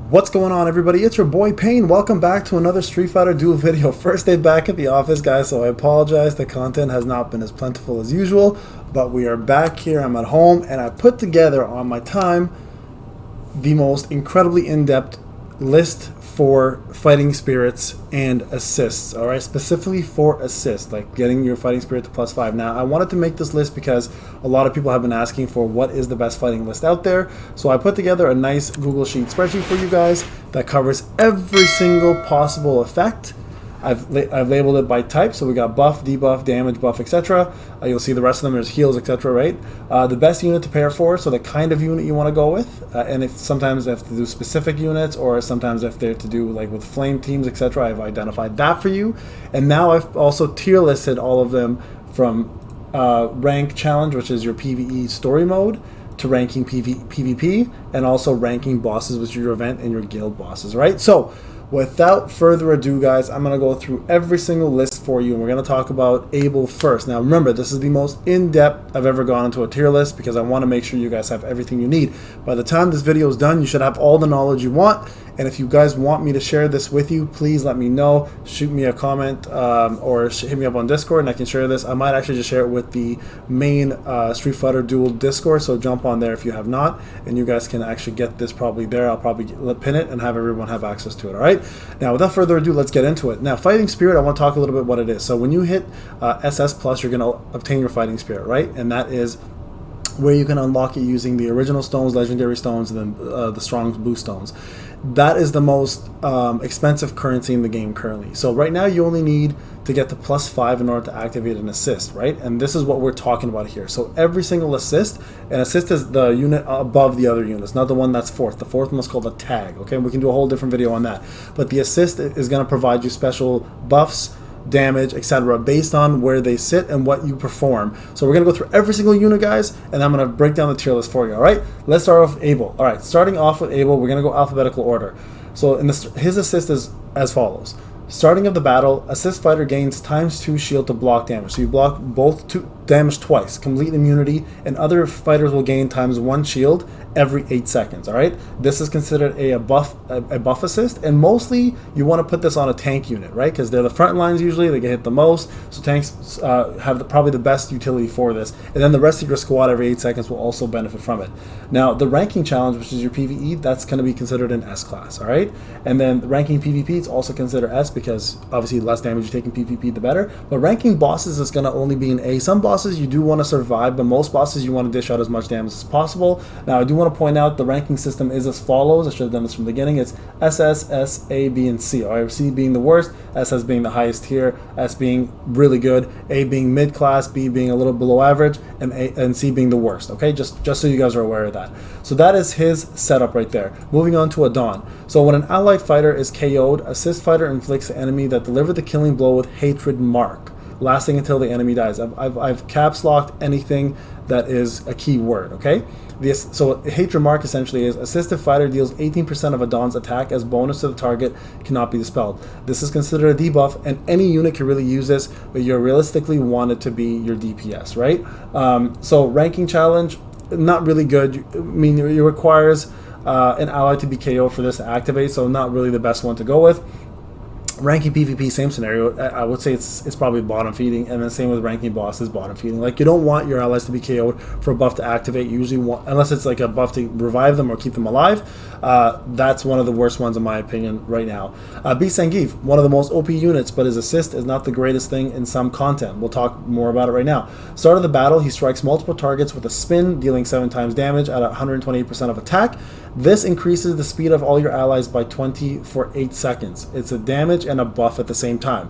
What's going on, everybody? It's your boy Payne. Welcome back to another Street Fighter Duel video. First day back at the office, guys, so I apologize. The content has not been as plentiful as usual, but we are back here. I'm at home, and I put together on my time the most incredibly in-depth list for fighting spirits and assists, all right, specifically for assists, like getting your fighting spirit to +5. Now I wanted to make this list because a lot of people have been asking for what is the best fighting list out there, so I put together a nice Google Sheet spreadsheet for you guys that covers every single possible effect. I've labeled it by type, so we got buff, debuff, damage, buff, etc. You'll see the rest of them, there's heals, etc., right? The best unit to pair for, so the kind of unit you want to go with, and if sometimes they have to do specific units, or sometimes if they're to do like with flame teams, etc., I've identified that for you. And now I've also tier listed all of them from rank challenge, which is your PvE story mode, to ranking PvP, and also ranking bosses, which are your event and your guild bosses, right? So without further ado, guys, I'm going to go through every single list for you, and we're going to talk about Abel first. Now, remember, this is the most in-depth I've ever gone into a tier list because I want to make sure you guys have everything you need. By the time this video is done, you should have all the knowledge you want, and if you guys want me to share this with you, please let me know. Shoot me a comment or hit me up on Discord, and I can share this. I might actually just share it with the main Street Fighter Duel Discord, so jump on there if you have not, and you guys can actually get this probably there. I'll probably pin it and have everyone have access to it, all right? Now, without further ado, let's get into it. Now, Fighting Spirit, I want to talk a little bit what it is. So when you hit SS+, you're going to obtain your Fighting Spirit, right? And that is where you can unlock it using the original stones, legendary stones, and then the strong boost stones. That is the most expensive currency in the game currently. So right now you only need to get to +5 in order to activate an assist, right? And this is what we're talking about here. So every single assist, an assist is the unit above the other units, not the one that's fourth. The fourth one is called a tag, okay? We can do a whole different video on that. But the assist is going to provide you special buffs, damage, etc., based on where they sit and what you perform. So we're going to go through every single unit, guys, and I'm going to break down the tier list for you, all right? Let's start off with Abel. All right, starting off with Abel, we're going to go alphabetical order. So his assist is as follows. Starting of the battle, assist fighter gains ×2 shield to block damage. So you block both damage twice, complete immunity, and other fighters will gain ×1 shield every 8 seconds. All right, this is considered a buff assist, and mostly you want to put this on a tank unit, right? Because they're the front lines usually, they get hit the most. So tanks have probably the best utility for this, and then the rest of your squad every 8 seconds will also benefit from it. Now, the ranking challenge, which is your PvE, that's going to be considered an S class. All right, and then the ranking PvP is also considered S, because obviously less damage you take in PvP, the better. But ranking bosses is going to only be an A. Some bosses you do want to survive, but most bosses you want to dish out as much damage as possible. Now, I do want to point out the ranking system is as follows. I should have done this from the beginning. It's SS, S, A, B, and C. All right, C being the worst, SS being the highest tier, S being really good, A being mid-class, B being a little below average, and C being the worst. Okay, just so you guys are aware of that. So that is his setup right there. Moving on to Adon. So when an allied fighter is KO'd, assist fighter inflicts the enemy that delivered the killing blow with hatred mark, lasting until the enemy dies. I've caps locked anything that is a key word, okay? So hatred mark essentially is assisted fighter deals 18% of Adon's attack as bonus to the target, cannot be dispelled. This is considered a debuff, and any unit can really use this, but you realistically want it to be your DPS, right? So ranking challenge, not really good. I mean, it requires an ally to be KO for this to activate, so not really the best one to go with. Ranking PvP, same scenario. I would say it's probably bottom feeding, and then same with ranking bosses, bottom feeding. Like, you don't want your allies to be KO'd for a buff to activate. You usually want, unless it's like a buff to revive them or keep them alive. That's one of the worst ones in my opinion right now. Zangief, one of the most OP units, but his assist is not the greatest thing in some content. We'll talk more about it right now. Start of the battle, he strikes multiple targets with a spin, dealing 7 times damage at 128% of attack. This increases the speed of all your allies by 20 for 8 seconds. It's a damage and a buff at the same time.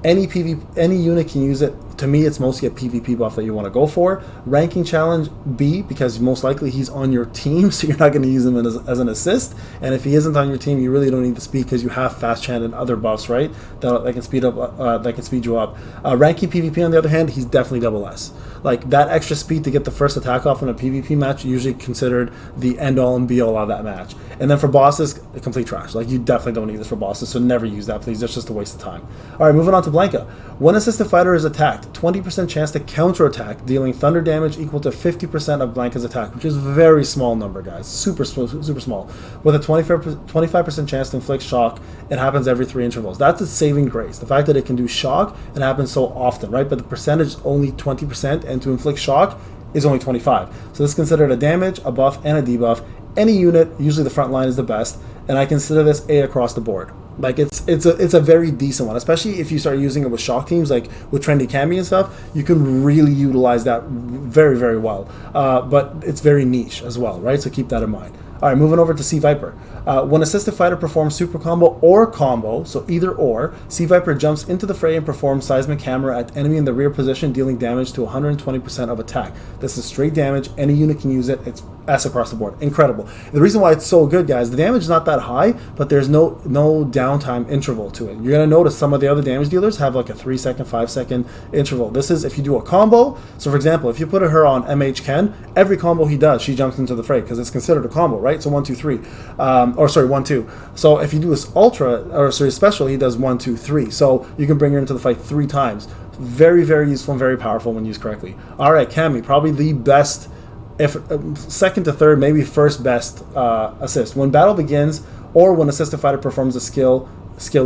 Any unit can use it. To me, it's mostly a PvP buff that you want to go for. Ranking challenge B, because most likely he's on your team, so you're not going to use him as an assist. And if he isn't on your team, you really don't need the speed because you have fast chant and other buffs, right? That can speed up, that can speed you up. Ranking PvP, on the other hand, he's definitely double S. Like, that extra speed to get the first attack off in a PvP match, usually considered the end all and be all of that match. And then for bosses, complete trash. Like, you definitely don't need this for bosses, so never use that, please. It's just a waste of time. All right, moving on to Blanka. When assisted fighter is attacked, 20% chance to counterattack, dealing thunder damage equal to 50% of Blanka's attack, which is a very small number, guys. Super small. With a 25% chance to inflict shock, it happens every 3 intervals. That's its saving grace. The fact that it can do shock, it happens so often, right? But the percentage is only 20%, and to inflict shock is only 25. So this is considered a damage, a buff, and a debuff. Any unit, usually the front line is the best, and I consider this A across the board. Like, it's a very decent one, especially if you start using it with shock teams, like with Trendy Cammy and stuff. You can really utilize that very, very well. But it's very niche as well, right? So keep that in mind. All right, moving over to Sea Viper. When assisted fighter performs super combo or combo, so either or, Sea Viper jumps into the fray and performs seismic hammer at enemy in the rear position, dealing damage to 120% of attack. This is straight damage. Any unit can use it. It's S across the board. Incredible. The reason why it's so good, guys, the damage is not that high, but there's no downtime interval to it. You're going to notice some of the other damage dealers have like a 3-second, 5-second interval. This is if you do a combo. So for example, if you put her on MH Ken, every combo he does, she jumps into the fray because it's considered a combo, right? So 1, 2, 3. 1, 2. So if you do this special, he does 1, 2, 3. So you can bring her into the fight 3 times. Very, very useful and very powerful when used correctly. All right, Cammy, probably the best, if second to third, maybe first best assist. When battle begins or when assisted fighter performs a skill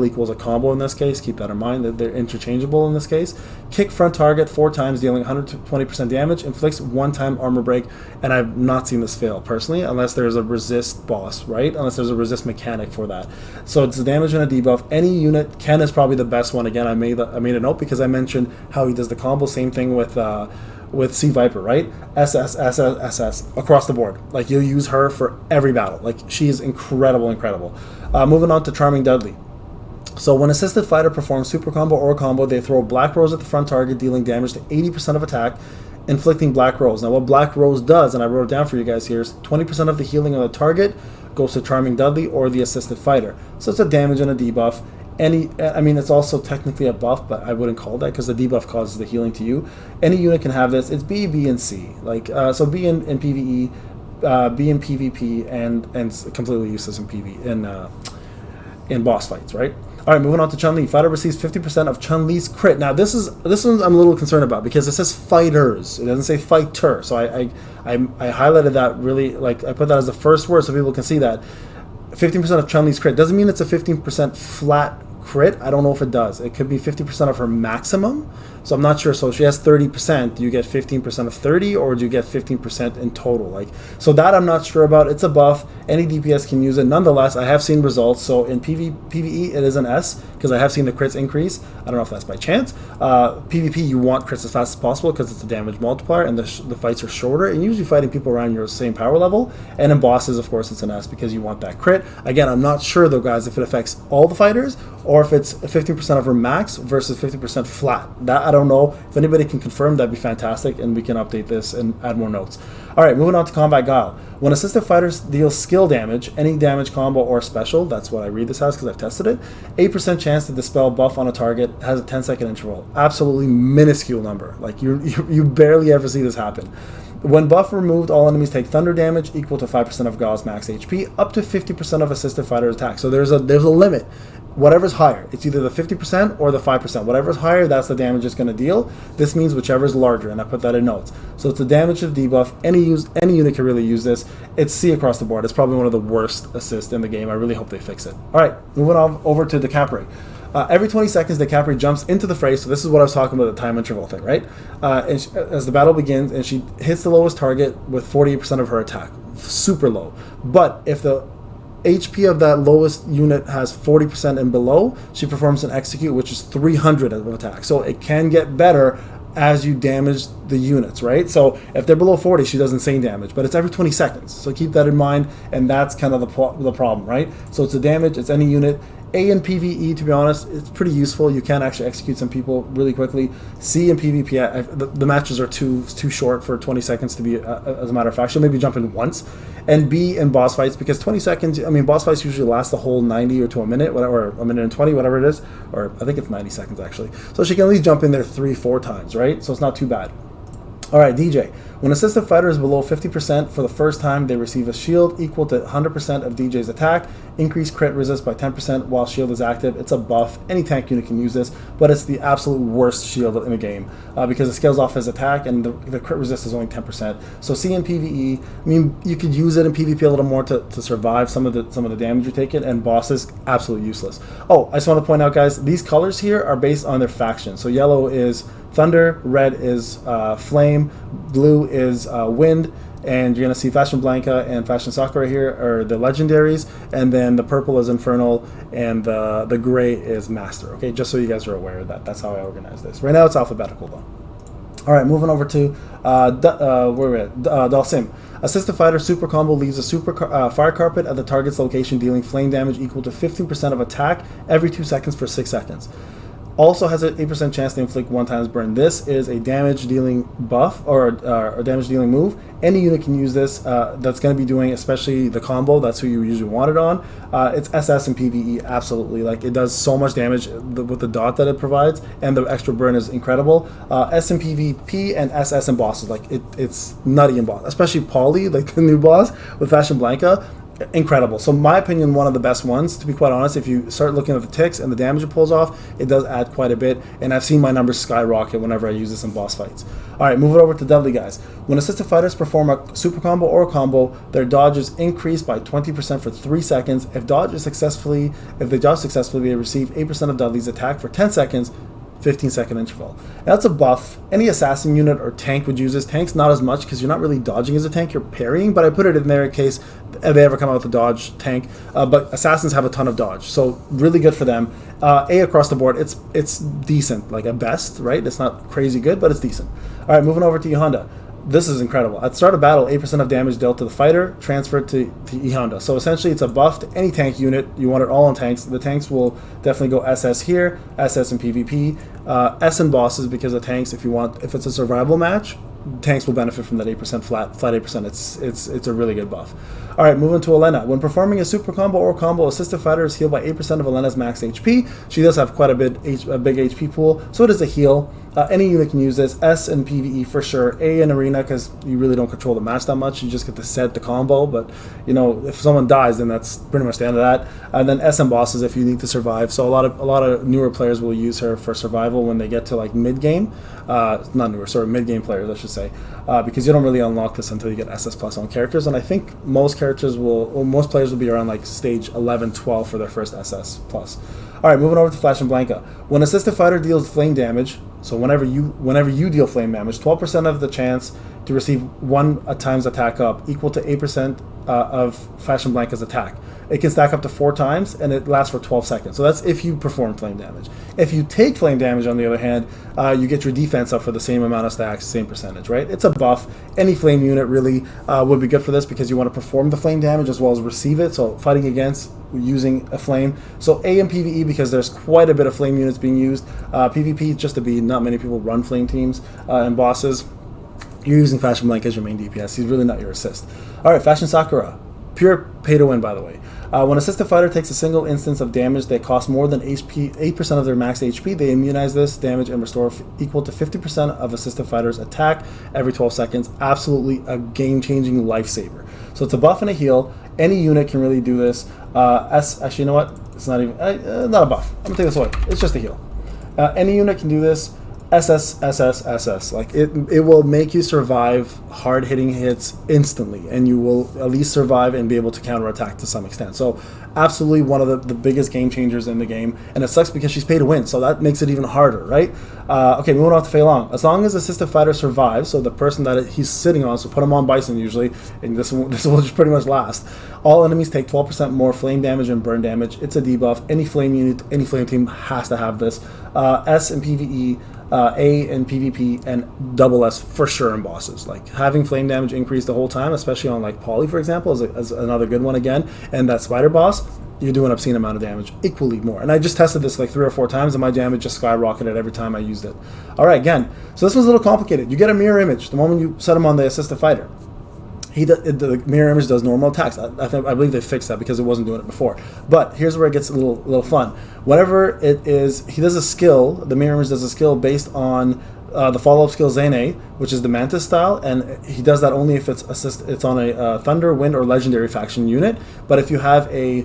equals a combo in this case. Keep that in mind, that they're interchangeable in this case. Kick front target 4 times, dealing 120% damage, inflicts 1-time armor break, and I've not seen this fail personally, unless there's a resist boss, right? Unless there's a resist mechanic for that. So it's a damage and a debuff. Any unit, Ken is probably the best one. Again, I made a note because I mentioned how he does the combo. Same thing with Sea Viper, right? SS across the board. Like, you'll use her for every battle. Like, she is incredible. Moving on to Charming Dudley. So when assisted fighter performs super combo or combo, they throw Black Rose at the front target, dealing damage to 80% of attack, inflicting Black Rose. Now what Black Rose does, and I wrote it down for you guys here, is 20% of the healing of the target goes to Charming Dudley or the assisted fighter. So it's a damage and a debuff. It's also technically a buff, but I wouldn't call that because the debuff causes the healing to you. Any unit can have this. It's B, B, and C. Like, so B in PvE, B in PvP, and completely useless in PvE in boss fights, right? All right, moving on to Chun-Li. Fighter receives 50% of Chun-Li's crit. Now, this one I'm a little concerned about because it says fighters. It doesn't say fighter. So I highlighted that really, like, I put that as the first word so people can see that. 15% of Chun-Li's crit doesn't mean it's a 15% flat crit. I don't know if it does. It could be 50% of her maximum. So I'm not sure. So if she has 30%, do you get 15% of 30, or do you get 15% in total? Like, so that I'm not sure about. It's a buff. Any DPS can use it. Nonetheless, I have seen results. So in PvE, it is an S because I have seen the crits increase. I don't know if that's by chance. PvP, you want crits as fast as possible because it's a damage multiplier, and the fights are shorter, and usually fighting people around your same power level. And in bosses, of course, it's an S because you want that crit. Again, I'm not sure though, guys, if it affects all the fighters or if it's 50% of her max versus 50% flat. That I don't know. If anybody can confirm, that'd be fantastic, and we can update this and add more notes. All right, moving on to Combat Guile. When assisted fighters deal skill damage, any damage combo or special, that's what I read this as because I've tested it, 8% chance to dispel buff on a target, has a 10-second interval. Absolutely minuscule number. Like, you barely ever see this happen. When buff removed, all enemies take thunder damage equal to 5% of Guile's max HP, up to 50% of assisted fighter attack. So there's a limit. Whatever's higher, it's either the 50% or the 5%. Whatever's higher, that's the damage it's going to deal. This means whichever's larger, and I put that in notes. So it's a damage of debuff. Any unit can really use this. It's C across the board. It's probably one of the worst assists in the game. I really hope they fix it. All right, moving on over to Decapre. Every 20 seconds, Decapre jumps into the fray. So this is what I was talking about, the time interval thing, right? As the battle begins, and she hits the lowest target with 48% of her attack. Super low. But if the HP of that lowest unit has 40% and below, she performs an execute, which is 300 of attack. So it can get better as you damage the units, right? So if they're below 40, she does insane damage, but it's every 20 seconds. So keep that in mind, and that's kind of the problem, right? So it's a damage, it's any unit. A in PvE, to be honest, it's pretty useful. You can actually execute some people really quickly. C in PvP, the matches are too short for 20 seconds to be, as a matter of fact. She'll maybe jump in once. And B in boss fights, because 20 seconds, I mean, boss fights usually last the whole 90 or to a minute, or a minute and 20, whatever it is. Or I think it's 90 seconds, actually. So she can at least jump in there 3-4 times, right? So it's not too bad. All right, Dee Jay. When assisted fighter is below 50% for the first time, they receive a shield equal to 100% of Dee Jay's attack. increase crit resist by 10% while shield is active. It's a buff. Any tank unit can use this, but it's the absolute worst shield in the game because it scales off his attack and the crit resist is only 10%. So C in PvE, I mean, you could use it in PvP a little more to survive some of the damage you're taking, and bosses, absolutely useless. Oh, I just want to point out, guys, these colors here are based on their faction. So yellow is thunder, red is flame, blue is wind, and you're going to see Fashion Blanka and Fashion Sakura here are the legendaries, and then the purple is infernal, and the gray is master. Okay, just so you guys are aware of that. That's how I organize this. Right now it's alphabetical though. All right, moving over to where we're at, Dhalsim. Assist the fighter super combo leaves a fire carpet at the target's location, dealing flame damage equal to 15% of attack every 2 seconds for 6 seconds. Also has an 8% chance to inflict 1 times burn. This is a damage dealing buff or damage dealing move. Any unit can use this that's going to be doing, especially the combo. That's who you usually want it on. It's SS and PvE, absolutely. Like, it does so much damage with the dot that it provides, and the extra burn is incredible. S in PvP and SS in bosses. Like, it's nutty in boss, especially Polly, like the new boss with Fashion Blanka. Incredible. So my opinion, one of the best ones, to be quite honest. If you start looking at the ticks and the damage it pulls off, it does add quite a bit, and I've seen my numbers skyrocket whenever I use this in boss fights. Alright, moving over to Dudley, guys. When assisted fighters perform a super combo or a combo, their dodges increase by 20% for 3 seconds. If they dodge successfully, they receive 8% of Dudley's attack for 10 seconds, 15-second interval. That's a buff. Any assassin unit or tank would use this. Tanks not as much because you're not really dodging as a tank, you're parrying, but I put it in there in case they ever come out with a dodge tank. But assassins have a ton of dodge, so really good for them. A across the board, it's decent, like a best, right? It's not crazy good, but it's decent. All right, moving over to Honda. This is incredible. At the start of battle, 8% of damage dealt to the fighter transferred to Honda. So essentially, it's a buff to any tank unit. You want it all on tanks. The tanks will definitely go SS here, SS in PvP, S in bosses, because the tanks, if it's a survival match, tanks will benefit from that 8% flat 8%. It's a really good buff. All right, moving to Elena. When performing a super combo or combo, assisted fighter is healed by 8% of Elena's max HP. She does have quite a big HP pool, so it is a heal. Any unit can use this. S in PvE for sure. A in arena because you really don't control the match that much. You just get to set the combo, but you know, if someone dies, then that's pretty much the end of that. And then S in bosses if you need to survive. So a lot of newer players will use her for survival when they get to like mid game. Not newer, sorry, mid game players I should say, because you don't really unlock this until you get SS plus on characters. And I think most players will be around like stage 11, 12 for their first SS plus. All right, moving over to Flash and Blanka. When assisted fighter deals flame damage, so whenever you deal flame damage, 12% of the chance to receive 1 times attack up, equal to 8% of Fashion Blanka's attack. It can stack up to 4 times, and it lasts for 12 seconds. So that's if you perform flame damage. If you take flame damage, on the other hand, you get your defense up for the same amount of stacks, same percentage, right? It's a buff. Any flame unit really would be good for this because you want to perform the flame damage as well as receive it. So fighting against using a flame. So A and PvE because there's quite a bit of flame units being used. PvP just to be, not many people run flame teams and bosses. You're using Fashion Blanka as your main DPS. He's really not your assist. All right, Fashion Sakura. Pure pay to win, by the way. When assisted fighter takes a single instance of damage that costs more than 8% of their max HP, they immunize this damage and restore equal to 50% of assisted fighter's attack every 12 seconds. Absolutely a game-changing lifesaver. So it's a buff and a heal. Any unit can really do this. Actually, you know what? It's not even not a buff. I'm gonna take this away. It's just a heal. Any unit can do this. SS. Like it will make you survive hard hitting hits instantly, and you will at least survive and be able to counterattack to some extent. So absolutely one of the biggest game changers in the game, and it sucks because she's paid to win, so that makes it even harder, right? Okay, moving on to Fei Long. As long as assisted fighter survives, so the person that he's sitting on, so put him on Bison usually, and this will just pretty much last. All enemies take 12% more flame damage and burn damage. It's a debuff. Any flame unit, any flame team has to have this. S in PvE. A in PvP, and double S for sure in bosses. Like having flame damage increase the whole time, especially on like Poly for example, is another good one again. And that spider boss, you do an obscene amount of damage, equally more. And I just tested this like 3 or 4 times, and my damage just skyrocketed every time I used it. All right, again, so this was a little complicated. You get a mirror image the moment you set him on the assisted fighter. The mirror image does normal attacks. I believe they fixed that because it wasn't doing it before. But here's where it gets a little fun. Whenever it is, he does a skill. The mirror image does a skill based on the follow-up skill Zane, which is the Mantis style, and he does that only if it's on a Thunder, Wind, or Legendary faction unit. But if you have a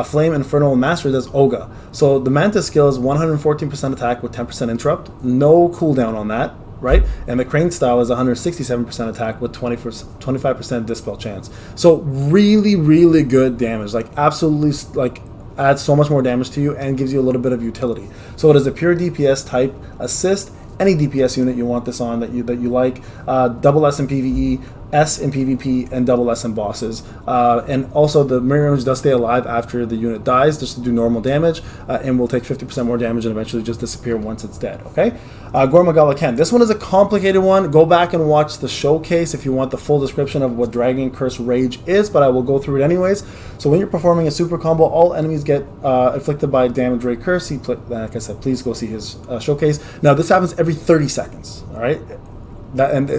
Flame, Infernal, Master, that's Oga. So the Mantis skill is 114% attack with 10% interrupt, no cooldown on that, right? And the Crane style is 167% attack with 25% dispel chance. So really, really good damage, like absolutely, like adds so much more damage to you and gives you a little bit of utility. So it is a pure DPS type assist. Any DPS unit you want this on that you like, double S in PvE, S in PvP, and double S in bosses. And also the mirror image does stay alive after the unit dies, just to do normal damage, and will take 50% more damage and eventually just disappear once it's dead. Okay, Goumagala Ken. This one is a complicated one. Go back and watch the showcase if you want the full description of what Dragon Curse Rage is, but I will go through it anyways. So when you're performing a super combo, all enemies get afflicted by damage rate curse. Like I said, please go see his showcase. Now this happens every 30 seconds. All right.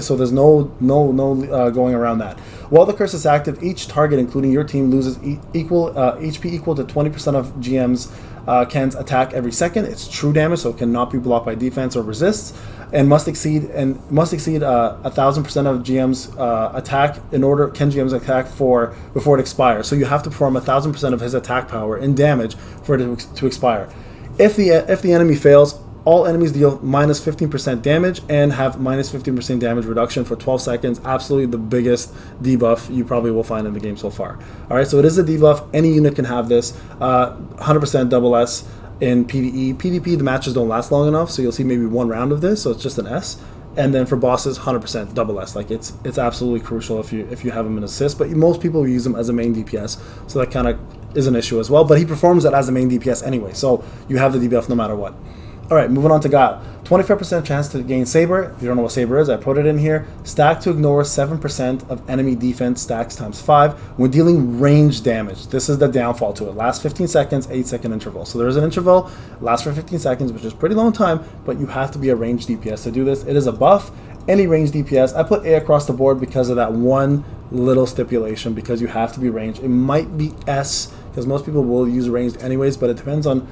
So there's no going around that. While the curse is active, each target, including your team, loses HP equal to 20% of GM's Ken's attack every second. It's true damage, so it cannot be blocked by defense or resists, and must exceed 1,000% of GM's attack Ken GM's attack before it expires. So you have to perform 1,000% of his attack power in damage for it to expire. If the enemy fails, all enemies deal minus 15% damage and have minus 15% damage reduction for 12 seconds. Absolutely the biggest debuff you probably will find in the game so far. All right, so it is a debuff. Any unit can have this. 100% double S in PvE. PvP, the matches don't last long enough, so you'll see maybe one round of this, so it's just an S. And then for bosses, 100% double S. Like it's absolutely crucial if you have him in assist, but most people use him as a main DPS, so that kind of is an issue as well. But he performs it as a main DPS anyway, so you have the debuff no matter what. All right, moving on to Guile. 25% chance to gain Saber. If you don't know what Saber is, I put it in here. Stack to ignore 7% of enemy defense stacks times 5 when dealing range damage. This is the downfall to it. Last 15 seconds, 8-second interval. So there is an interval, lasts for 15 seconds, which is pretty long time, but you have to be a ranged DPS to do this. It is a buff. Any ranged DPS. I put A across the board because of that one little stipulation, because you have to be ranged. It might be S, because most people will use ranged anyways, but it depends on...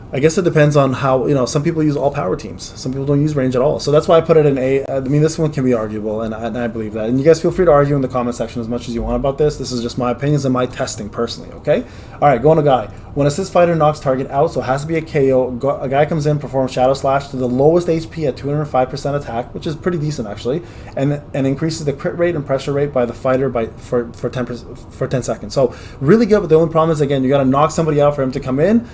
I guess it depends on how, some people use all power teams. Some people don't use range at all. So that's why I put it in A. I mean, this one can be arguable, and I believe that. And you guys feel free to argue in the comment section as much as you want about this. This is just my opinions and my testing personally, okay? All right, going to Guy. When assist fighter knocks target out, so it has to be a KO, a guy comes in, performs Shadow Slash to the lowest HP at 205% attack, which is pretty decent actually, and increases the crit rate and pressure rate by the fighter for 10 seconds. So really good, but the only problem is, again, you got to knock somebody out for him to come in.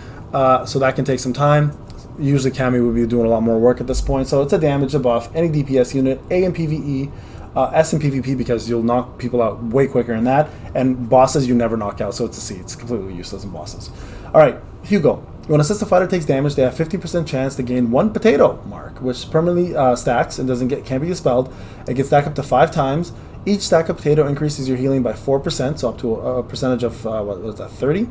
So that can take some time. Usually Cammy would be doing a lot more work at this point. So it's a damage, a buff, any DPS unit, A in PvE, S in PvP because you'll knock people out way quicker in that, and bosses you never knock out, so it's a C. It's completely useless in bosses. All right, Hugo. When a system fighter takes damage, they have 50% chance to gain 1 potato mark, which permanently stacks and can't be dispelled. It gets stacked up to 5 times. Each stack of potato increases your healing by 4%, so up to a percentage of, what was that, 30?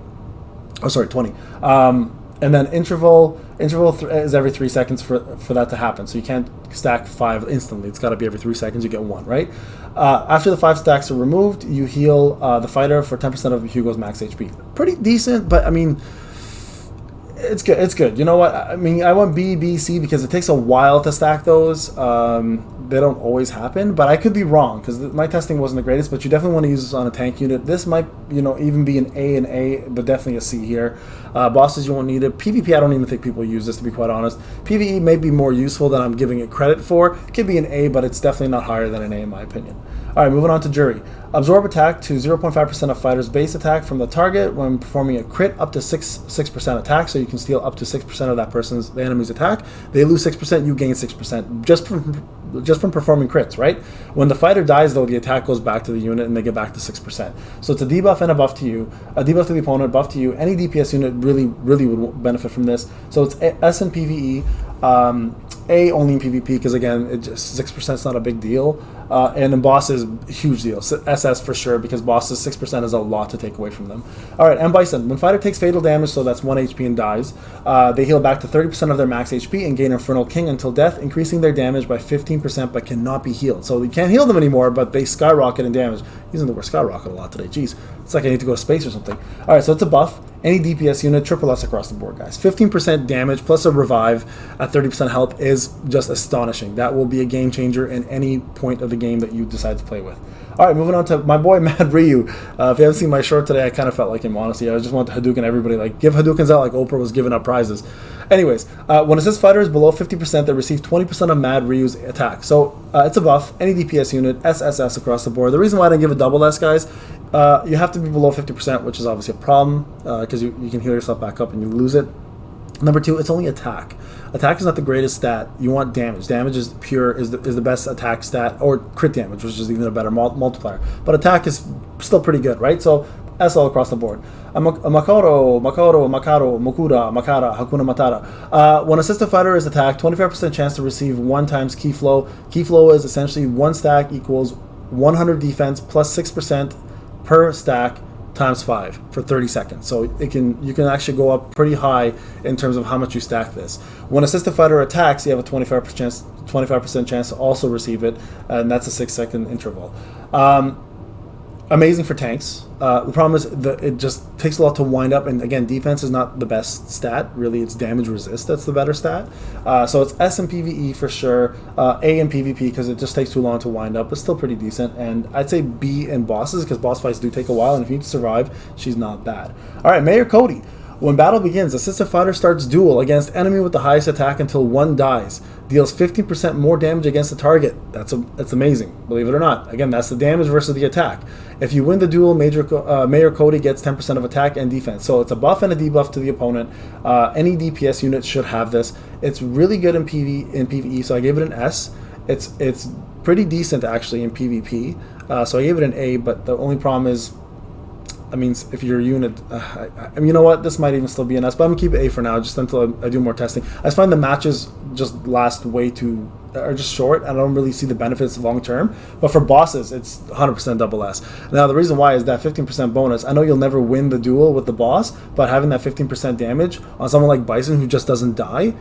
Oh, sorry, 20. And then interval is every 3 seconds for that to happen. So you can't stack 5 instantly. It's got to be every 3 seconds you get 1, right? After the 5 stacks are removed, you heal the fighter for 10% of Hugo's max HP. Pretty decent, but I mean, it's good. It's good. You know what? I mean, I want B, B, C because it takes a while to stack those. They don't always happen, but I could be wrong because my testing wasn't the greatest. But you definitely want to use this on a tank unit. This might, even be an A and A, but definitely a C here. Bosses, you won't need it. PvP, I don't even think people use this, to be quite honest. PvE may be more useful than I'm giving it credit for. It could be an A, but it's definitely not higher than an A in my opinion. All right, moving on to Juri. Absorb attack to 0.5% of fighter's base attack from the target when performing a crit up to 6% attack, so you can steal up to 6% of the enemy's attack. They lose 6%, you gain 6% just from performing crits, right? When the fighter dies, though, the attack goes back to the unit and they get back to 6%. So it's a debuff and a buff to you, a debuff to the opponent, buff to you. Any DPS unit really would benefit from this. So it's S in PvE, A only in PvP because, again, it just 6% is not a big deal. And in bosses, huge deal. So SS for sure, because bosses 6% is a lot to take away from them. All right, and Bison. When fighter takes fatal damage, so that's 1 HP and dies, they heal back to 30% of their max HP and gain Infernal King until death, increasing their damage by 15% but cannot be healed. So you can't heal them anymore, but they skyrocket in damage. Using the word skyrocket a lot today, jeez. It's like I need to go to space or something. All right, so it's a buff. Any DPS unit, triple S across the board, guys. 15% damage plus a revive at 30% health is just astonishing. That will be a game changer in any point of the game that you decide to play with. All right, moving on to my boy Mad Ryu. If you haven't seen my short today, I kind of felt like him, honestly. I just want to Hadouken everybody, like give Hadoukens out like Oprah was giving out prizes. Anyways, when assist fighter is below 50%, they receive 20% of Mad Ryu's attack. So it's a buff. Any DPS unit, SSS across the board. The reason why I didn't give a double S, guys, you have to be below 50%, which is obviously a problem because you can heal yourself back up and you lose it. Number 2, it's only attack. Attack is not the greatest stat. You want damage. Damage is the best attack stat, or crit damage, which is even a better multiplier. But attack is still pretty good, right? So SL across the board. Makoto, Mokuda, Makara, Hakuna Matata. When assisted fighter is attacked, 25% chance to receive 1 times key flow. Key flow is essentially 1 stack equals 100 defense plus 6% per stack times 5 for 30 seconds. So you can actually go up pretty high in terms of how much you stack this. When assisted fighter attacks, you have a 25% chance to also receive it, and that's a 6-second interval. Amazing for tanks. The problem is it just takes a lot to wind up, and again, defense is not the best stat. Really, it's damage resist that's the better stat. So it's S in PvE for sure, A in PvP because it just takes too long to wind up, but still pretty decent. And I'd say B in bosses because boss fights do take a while, and if you need to survive, she's not bad. All right, Mayor Cody. When battle begins, assisted fighter starts duel against enemy with the highest attack until 1 dies. Deals 15% more damage against the target. That's amazing, believe it or not. Again, that's the damage versus the attack. If you win the duel, Mayor Cody gets 10% of attack and defense. So it's a buff and a debuff to the opponent. Any DPS unit should have this. It's really good in PvE, so I gave it an S. It's pretty decent actually in PvP. So I gave it an A, but the only problem is, I mean, if your unit, you know what, this might even still be an S, but I'm going to keep it A for now, just until I do more testing. I just find the matches just last way too, are just short, and I don't really see the benefits long term. But for bosses, it's 100% double S. Now, the reason why is that 15% bonus. I know you'll never win the duel with the boss, but having that 15% damage on someone like Bison who just doesn't die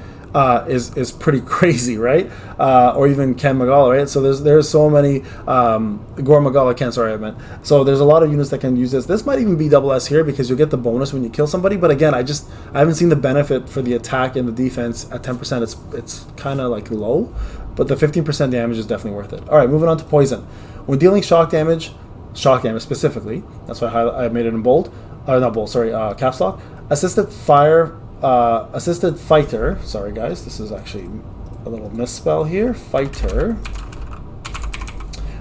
is pretty crazy, right? Or even Guimagala, right? So there's so many Goumagala, So there's a lot of units that can use this. This might even be double S here because you'll get the bonus when you kill somebody. But again, I haven't seen the benefit for the attack and the defense at 10%. It's kind of like low, but the 15% damage is definitely worth it. All right, moving on to poison. When dealing shock damage specifically, that's why I made it in bold. Not bold, sorry, caps lock. Assisted fighter, sorry guys, this is actually a little misspell here. Fighter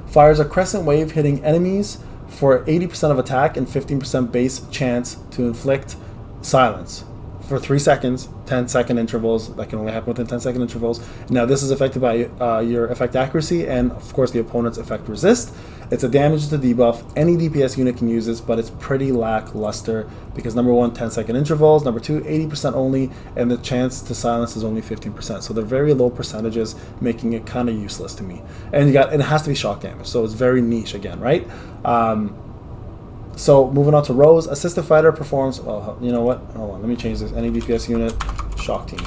fires a crescent wave hitting enemies for 80% of attack and 15% base chance to inflict silence for 3 seconds, 10-second intervals. That can only happen within 10-second intervals. Now this is affected by your effect accuracy and of course the opponent's effect resist. It's a damage to debuff. Any DPS unit can use this, but it's pretty lackluster because number 1, 10-second intervals, number 2, 80% only, and the chance to silence is only 15%. So they're very low percentages, making it kind of useless to me. And it has to be shock damage, so it's very niche again, right? So moving on to Rose, assisted fighter performs. Oh, you know what? Hold on, let me change this. Any DPS unit, shock team.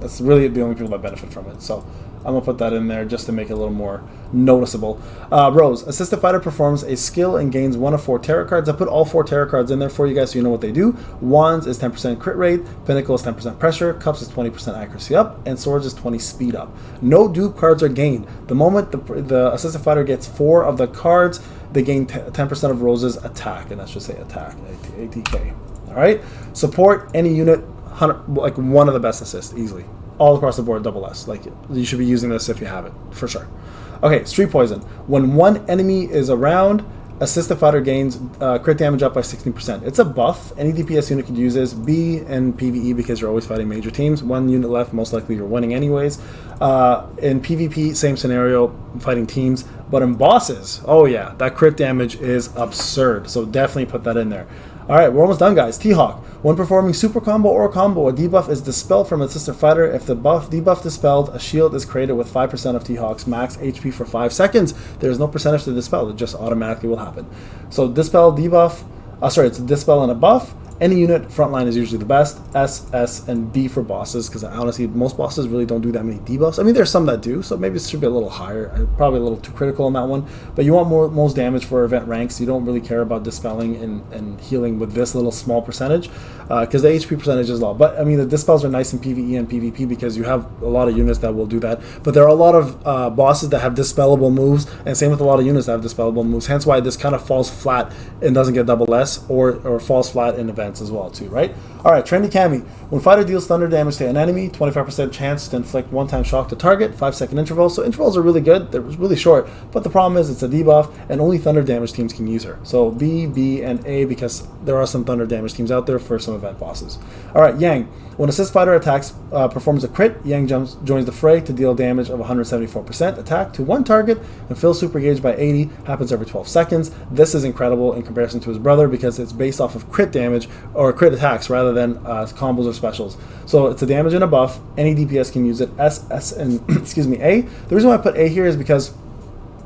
That's really the only people that benefit from it. So I'm gonna put that in there just to make it a little more noticeable. Rose, assisted fighter performs a skill and gains 1 of 4 tarot cards. I put all 4 tarot cards in there for you guys so you know what they do. Wands is 10% crit rate, Pinnacle is 10% pressure, Cups is 20% accuracy up, and Swords is 20 speed up. No dupe cards are gained. The moment the assisted fighter gets 4 of the cards, they gain 10% of Rose's attack, and that should say attack, ATK. All right. Support any unit, like one of the best assists easily. All across the board, double S. Like, you should be using this if you have it, for sure. Okay, Street Poison. When one enemy is around, assisted fighter gains crit damage up by 16%. It's a buff. Any DPS unit could use this. B and PvE because you're always fighting major teams. 1 unit left, most likely you're winning anyways. In PvP, same scenario, fighting teams. But in bosses, oh yeah, that crit damage is absurd. So definitely put that in there. All right, we're almost done, guys. T-Hawk. When performing super combo or combo, a debuff is dispelled from its sister fighter. If the debuff dispelled, a shield is created with 5% of T-Hawk's max HP for 5 seconds. There is no percentage to dispel. It just automatically will happen. So dispel, debuff. Sorry, it's a dispel and a buff. Any unit frontline is usually the best. S, S, and D for bosses, because honestly, most bosses really don't do that many debuffs. I mean, there's some that do, so maybe it should be a little higher. Probably a little too critical on that one. But you want most damage for event ranks. You don't really care about dispelling and healing with this little small percentage, because the HP percentage is low. But I mean, the dispels are nice in PvE and PvP because you have a lot of units that will do that. But there are a lot of bosses that have dispellable moves, and same with a lot of units that have dispellable moves. Hence why this kind of falls flat and doesn't get double S, or falls flat in events as well too, right? All right, Trendy Cammy. When fighter deals thunder damage to an enemy, 25% chance to inflict one-time shock to target, 5-second intervals. So intervals are really good. They're really short, but the problem is it's a debuff, and only thunder damage teams can use her. So B, B, and A, because there are some thunder damage teams out there for some event bosses. All right, Yang. When assist fighter attacks performs a crit, Yang joins the fray to deal damage of 174% attack to one target and fills super gauge by 80. Happens every 12 seconds. This is incredible in comparison to his brother because it's based off of crit damage or crit attacks rather than combos or specials. So it's a damage and a buff. Any DPS can use it. S, S, and excuse me, A. The reason why I put A here is because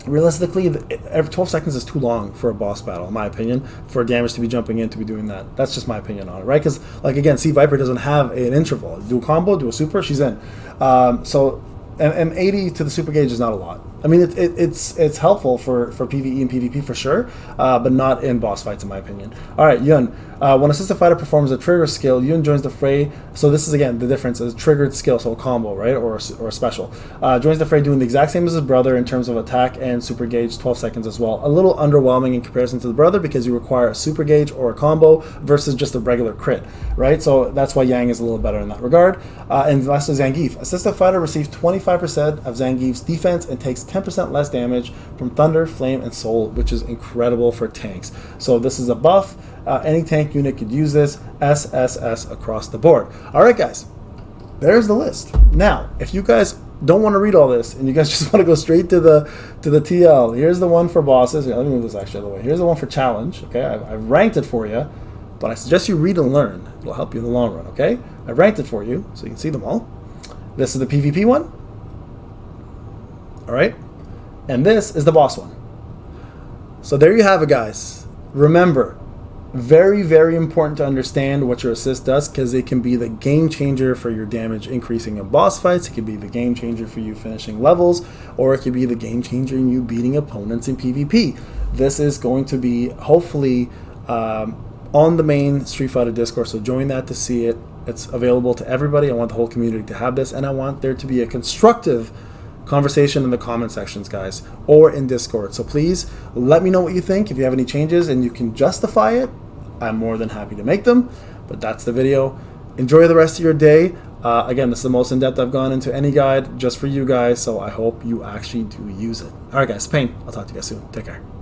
realistically, every 12 seconds is too long for a boss battle, in my opinion, for damage to be jumping in to be doing that. That's just my opinion on it, right? Because, like, again, Sea Viper doesn't have an interval. Do a combo, do a super, she's in. And 80 to the super gauge is not a lot. I mean, it's helpful for PvE and PvP for sure, but not in boss fights, in my opinion. All right, Yun. When assisted fighter performs a trigger skill, Yun joins the fray. So this is, again, the difference is triggered skill, so a combo, right, or a special. Joins the fray doing the exact same as his brother in terms of attack and super gauge, 12 seconds as well. A little underwhelming in comparison to the brother because you require a super gauge or a combo versus just a regular crit, right? So that's why Yang is a little better in that regard. And last is Zangief. Assisted fighter receives 25% of Zangief's defense and takes 10% less damage from Thunder, Flame, and Soul, which is incredible for tanks. So this is a buff. Any tank unit could use this. S, S, S across the board. All right, guys. There's the list. Now, if you guys don't want to read all this and you guys just want to go straight to the TL, here's the one for bosses. Here, let me move this actually out of the way. Here's the one for challenge. Okay, I've ranked it for you, but I suggest you read and learn. It'll help you in the long run. Okay, I ranked it for you so you can see them all. This is the PvP one. All right, and this is the boss one. So there you have it, guys. Remember, very, very important to understand what your assist does because it can be the game changer for your damage increasing in boss fights. It can be the game changer for you finishing levels, or it could be the game changer in you beating opponents in PvP. This is going to be hopefully on the main Street Fighter Discord, so join that to see it. It's available to everybody. I want the whole community to have this, and I want there to be a constructive conversation in the comment sections, guys, or in Discord. So please let me know what you think. If you have any changes and you can justify it, I'm more than happy to make them. But that's the video. Enjoy the rest of your day. Again, this is the most in-depth I've gone into any guide just for you guys, so I hope you actually do use it. All right, guys, Payne. I'll talk to you guys soon. Take care.